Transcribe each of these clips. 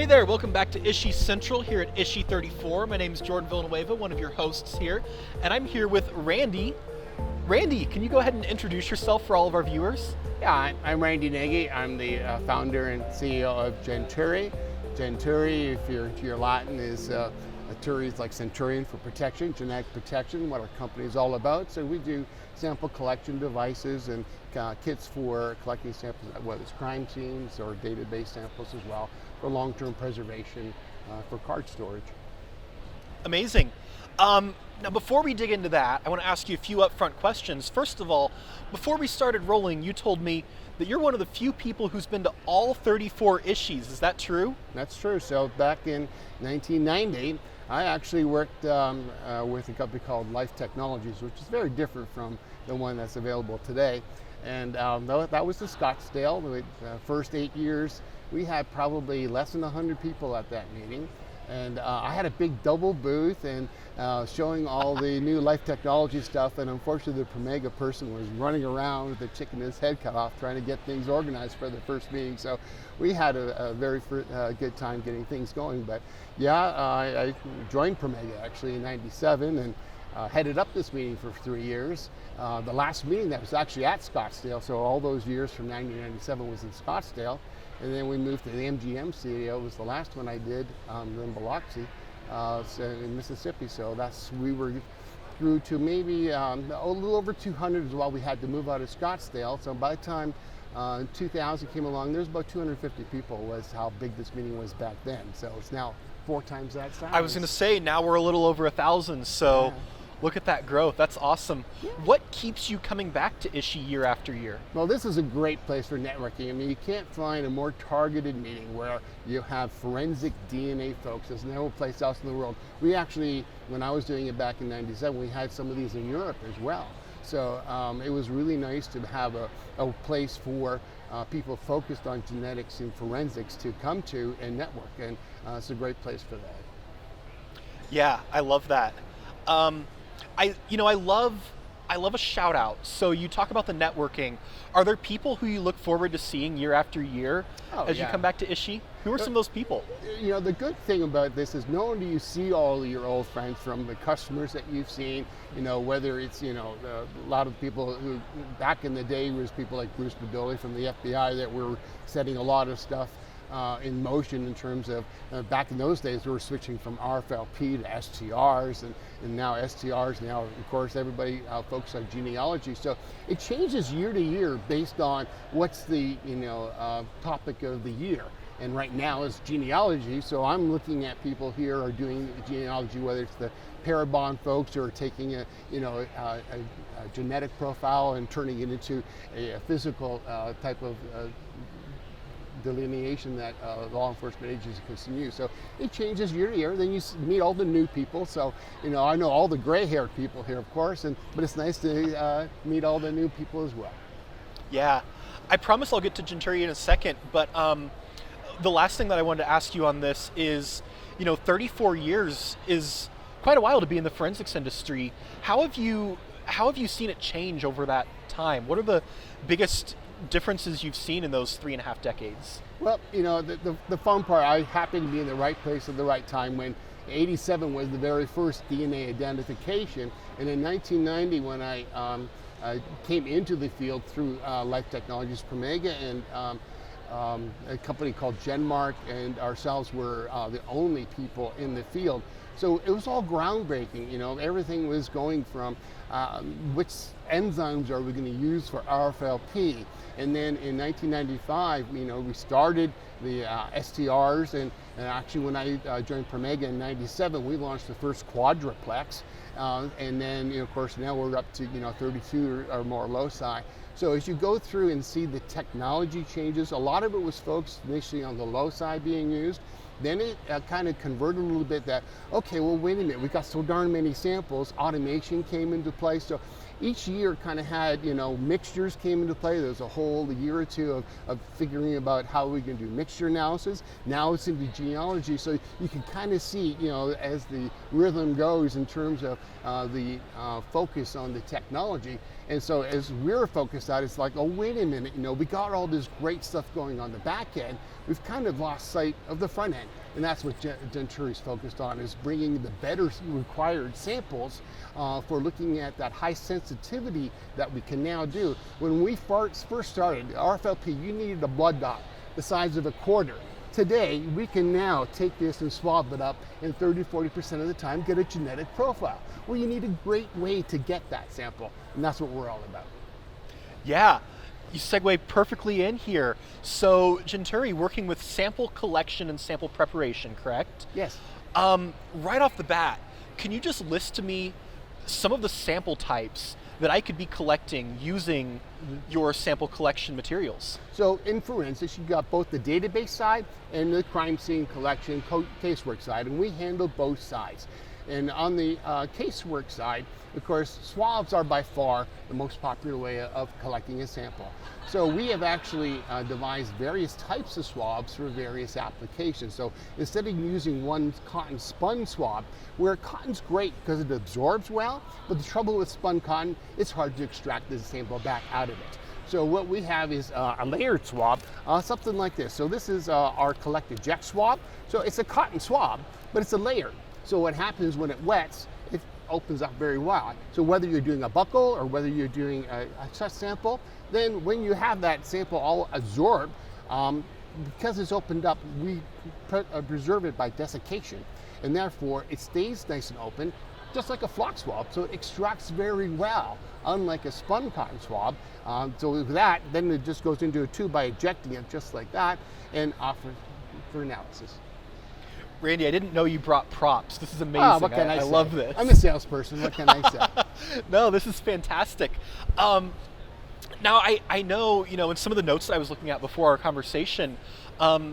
Hey there, welcome back to Issue Central here at Issue 34. My name is Jordan Villanueva, one of your hosts here, and I'm here with Randy. Randy, can you go ahead and introduce yourself for all of our viewers? Yeah, I'm Randy Nagy. I'm the founder and CEO of Gentueri. Gentueri, if you're to your Latin, is Turi is like centurion for protection, genetic protection, what our company is all about. So we do sample collection devices and kits for collecting samples, whether it's crime scenes or database samples as well, for long-term preservation for card storage. Amazing. Now before we dig into that, I want to ask you a few upfront questions. First of all, before we started rolling, you told me that you're one of the few people who's been to all 34 issues. Is that true? That's true. So back in 1990, I actually worked with a company called Life Technologies, which is very different from the one that's available today. And that was in Scottsdale. The first 8 years, we had probably less than 100 people at that meeting. And I had a big double booth and showing all the new life technology stuff, and unfortunately the Promega person was running around with the chicken his head cut off trying to get things organized for the first meeting. So we had a very good time getting things going. But yeah, I joined Promega actually in '97 and headed up this meeting for 3 years. The last meeting that was actually at Scottsdale, so all those years from 1997 was in Scottsdale. And then we moved to the MGM studio. It was the last one I did in Biloxi, in Mississippi. So we were through to maybe a little over 200 is what we had to move out of Scottsdale. So by the time 2000 came along, there's about 250 people was how big this meeting was back then. So it's now 4 times that size. I was going to say, now we're a little over 1,000, so yeah. Look at that growth. That's awesome. Yeah. What keeps you coming back to Issue year after year? Well, this is a great place for networking. I mean, you can't find a more targeted meeting where you have forensic DNA folks. There's no place else in the world. We actually, when I was doing it back in '97, we had some of these in Europe as well. So it was really nice to have a place for people focused on genetics and forensics to come to and network, and it's a great place for that. Yeah, I love that. I love a shout out. So you talk about the networking. Are there people who you look forward to seeing year after year as you come back to Issue? Who are some of those people? You know, the good thing about this is not only do you see all of your old friends from the customers that you've seen, you know, whether it's, you know, a lot of people who back in the day was people like Bruce Bedoli from the FBI that were setting a lot of stuff in motion in terms of, back in those days we were switching from RFLP to STRs and now STRs, now of course everybody focuses on genealogy. So it changes year to year based on what's the topic of the year. And right now it's genealogy, so I'm looking at people here are doing genealogy, whether it's the Parabon folks who are taking a genetic profile and turning it into a physical type of delineation that law enforcement agencies can use. So it changes year to year. Then you meet all the new people. So, you know, I know all the gray-haired people here, of course, but it's nice to meet all the new people as well. Yeah, I promise I'll get to Gentueri in a second, but the last thing that I wanted to ask you on this is, 34 years is quite a while to be in the forensics industry. How have you seen it change over that time? What are the biggest differences you've seen in those 3.5 decades? Well, the fun part, I happened to be in the right place at the right time when '87 was the very first DNA identification, and in 1990 when I came into the field through Life Technologies, Promega, and a company called GenMark and ourselves were the only people in the field. So it was all groundbreaking, everything was going from which enzymes are we going to use for RFLP. And then in 1995, we started the STRs, and actually when I joined Promega in '97, we launched the first quadruplex. And then, of course, now we're up to 32 or more loci. So as you go through and see the technology changes, a lot of it was focused initially on the loci being used. Then it kind of converted a little bit that, okay, well, wait a minute, we got so darn many samples, automation came into play. So each year kind of had, mixtures came into play. There was a whole year or two of figuring about how we can do mixture analysis. Now it's into genealogy. So you can kind of see, as the rhythm goes in terms of the focus on the technology. And so as we're focused on, it's like, oh, wait a minute, we got all this great stuff going on the back end. We've kind of lost sight of the front end. And that's what Gentueri is focused on, is bringing the better required samples for looking at that high sensitivity that we can now do. When we first started, RFLP, you needed a blood dot the size of a quarter. Today, we can now take this and swab it up, and 30-40% of the time get a genetic profile. Well, you need a great way to get that sample, and that's what we're all about. Yeah, you segue perfectly in here. So Gentueri working with sample collection and sample preparation, correct? Yes. Right off the bat, can you just list to me some of the sample types that I could be collecting using your sample collection materials? So in forensics, you got both the database side and the crime scene collection casework side, and we handle both sides. And on the casework side, of course, swabs are by far the most popular way of collecting a sample. So we have actually devised various types of swabs for various applications. So instead of using one cotton spun swab, where cotton's great because it absorbs well, but the trouble with spun cotton, it's hard to extract the sample back out of it. So what we have is a layered swab, something like this. So this is our collect eject swab. So it's a cotton swab, but it's a layer. So what happens when it wets, it opens up very wide. So whether you're doing a buccal or whether you're doing a chest sample, then when you have that sample all absorbed, because it's opened up, we preserve it by desiccation. And therefore, it stays nice and open, just like a flock swab. So it extracts very well, unlike a spun cotton swab. So with that, then it just goes into a tube by ejecting it just like that and offered for analysis. Randy, I didn't know you brought props. This is amazing. What can I say? Love this. I'm a salesperson. What can I say? No, this is fantastic. Now, I know, in some of the notes that I was looking at before our conversation,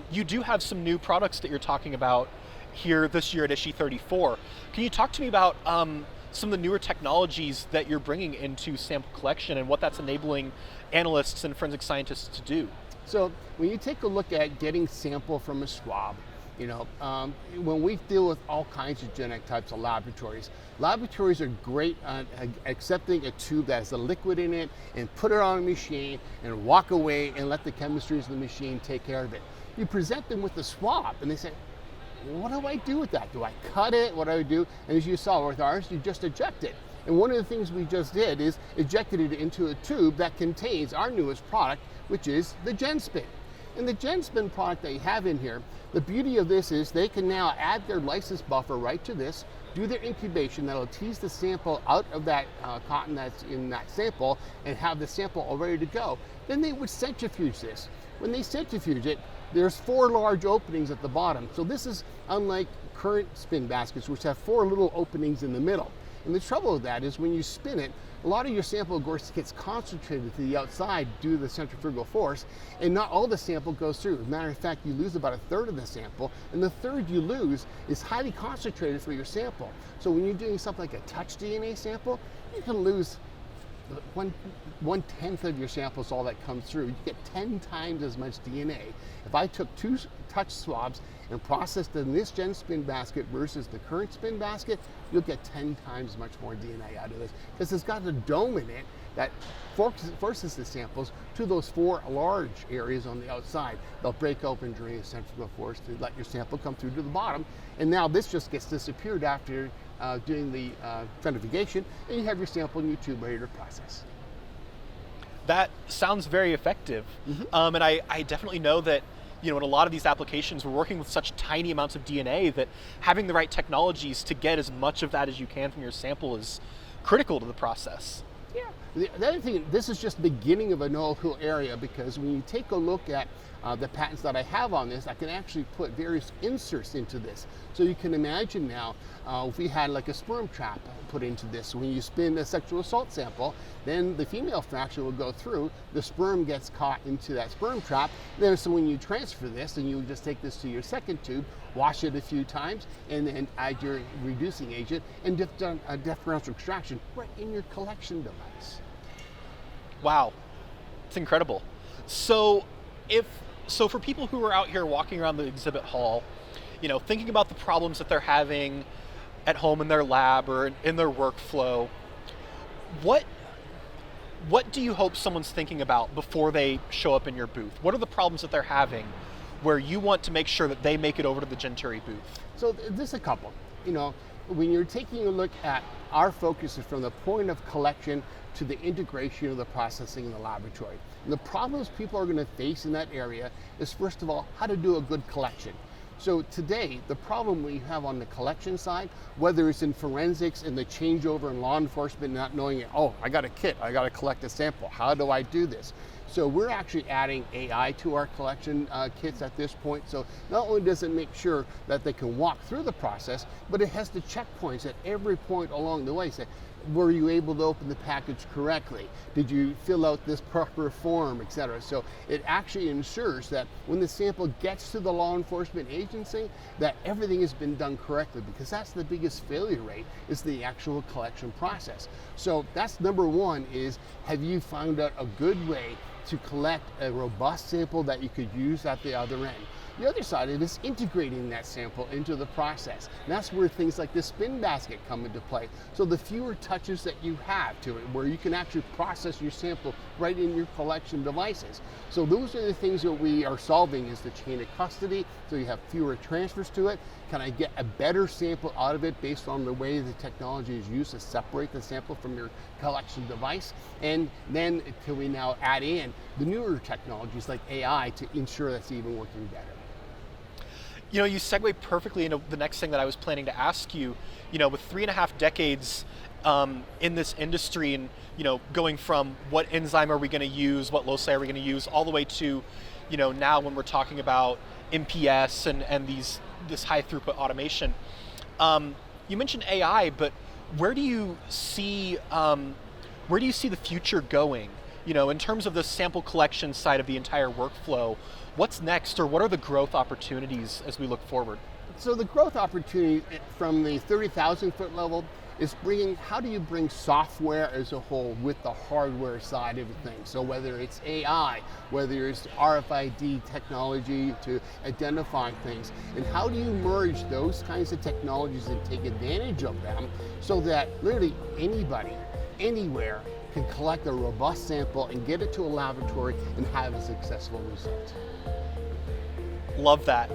you do have some new products that you're talking about here this year at issue 34. Can you talk to me about some of the newer technologies that you're bringing into sample collection and what that's enabling analysts and forensic scientists to do? So when you take a look at getting sample from a swab, when we deal with all kinds of genetic types of laboratories are great at accepting a tube that has a liquid in it and put it on a machine and walk away and let the chemistries of the machine take care of it. You present them with the swab and they say, what do I do with that? Do I cut it? What do I do? And as you saw with ours, you just eject it. And one of the things we just did is ejected it into a tube that contains our newest product, which is the GenSpin. And the GenSpin product that you have in here, the beauty of this is they can now add their lysis buffer right to this, do their incubation that'll tease the sample out of that cotton that's in that sample and have the sample all ready to go. Then they would centrifuge this. When they centrifuge it, there's 4 large openings at the bottom. So this is unlike current spin baskets, which have 4 little openings in the middle. And the trouble with that is when you spin it, a lot of your sample, of course, gets concentrated to the outside due to the centrifugal force, and not all the sample goes through. As a matter of fact, you lose about 1/3 of the sample, and the third you lose is highly concentrated for your sample. So when you're doing something like a touch DNA sample, you can lose 1/10 of your sample is all that comes through. You get 10 times as much DNA. If I took 2 touch swabs and processed in this GenSpin basket versus the current spin basket, you'll get 10 times much more DNA out of this because it's got a dome in it that forces the samples to those 4 large areas on the outside. They'll break open during the centrifugal force to let your sample come through to the bottom. And now this just gets disappeared after doing the centrifugation, and you have your sample in your tube ready to process. That sounds very effective. Mm-hmm. And I definitely know that in a lot of these applications, we're working with such tiny amounts of DNA that having the right technologies to get as much of that as you can from your sample is critical to the process. Yeah. The other thing, this is just the beginning of a whole area, because when you take a look at the patents that I have on this, I can actually put various inserts into this. So you can imagine now, if we had like a sperm trap put into this, when you spin a sexual assault sample, then the female fraction will go through, the sperm gets caught into that sperm trap. Then so when you transfer this, then you would just take this to your second tube, wash it a few times, and then add your reducing agent and differential extraction right in your collection device. Wow, it's incredible. So for people who are out here walking around the exhibit hall, thinking about the problems that they're having at home in their lab or in their workflow, what what do you hope someone's thinking about before they show up in your booth? What are the problems that they're having where you want to make sure that they make it over to the Gentueri booth? So there's a couple. When you're taking a look at our focus is from the point of collection to the integration of the processing in the laboratory. And the problems people are going to face in that area is, first of all, how to do a good collection. So today, the problem we have on the collection side, whether it's in forensics and the changeover in law enforcement not knowing, oh, I got a kit, I got to collect a sample, how do I do this? So we're actually adding AI to our collection kits at this point. So not only does it make sure that they can walk through the process, but it has the checkpoints at every point along the way. Say, were you able to open the package correctly? Did you fill out this proper form, etc.? So it actually ensures that when the sample gets to the law enforcement agency, that everything has been done correctly, because that's the biggest failure rate, is the actual collection process. So that's number one, is have you found out a good way to collect a robust sample that you could use at the other end? The other side of it is integrating that sample into the process. And that's where things like the spin basket come into play. So the fewer touches that you have to it, where you can actually process your sample right in your collection devices. So those are the things that we are solving, is the chain of custody, so you have fewer transfers to it. Can I get a better sample out of it based on the way the technology is used to separate the sample from your collection device? And then can we now add in the newer technologies like AI to ensure that's even working better? You segue perfectly into the next thing that I was planning to ask you. With 3.5 decades in this industry, and going from what enzyme are we going to use, what loci are we going to use, all the way to now when we're talking about MPS and this high throughput automation. You mentioned AI, but where do you see the future going? In terms of the sample collection side of the entire workflow, what's next, or what are the growth opportunities as we look forward? So the growth opportunity from the 30,000 foot level is how do you bring software as a whole with the hardware side of things? So whether it's AI, whether it's RFID technology to identify things, and how do you merge those kinds of technologies and take advantage of them so that literally anybody, anywhere, can collect a robust sample and get it to a laboratory and have a successful result. Love that.